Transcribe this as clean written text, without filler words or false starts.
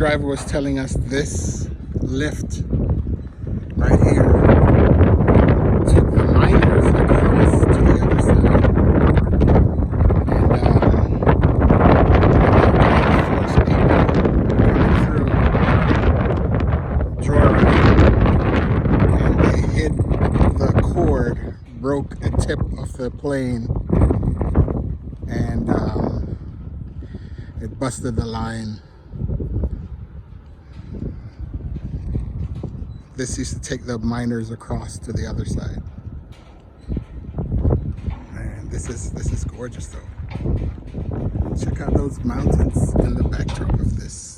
driver was telling us this lift right here took the miners across to the other side. And forced people coming through Joyride, and they hit the cord, broke a tip of the plane, and it busted the line. This used to take the miners across to the other side. Man, this is gorgeous though. Check out those mountains in the backdrop of this.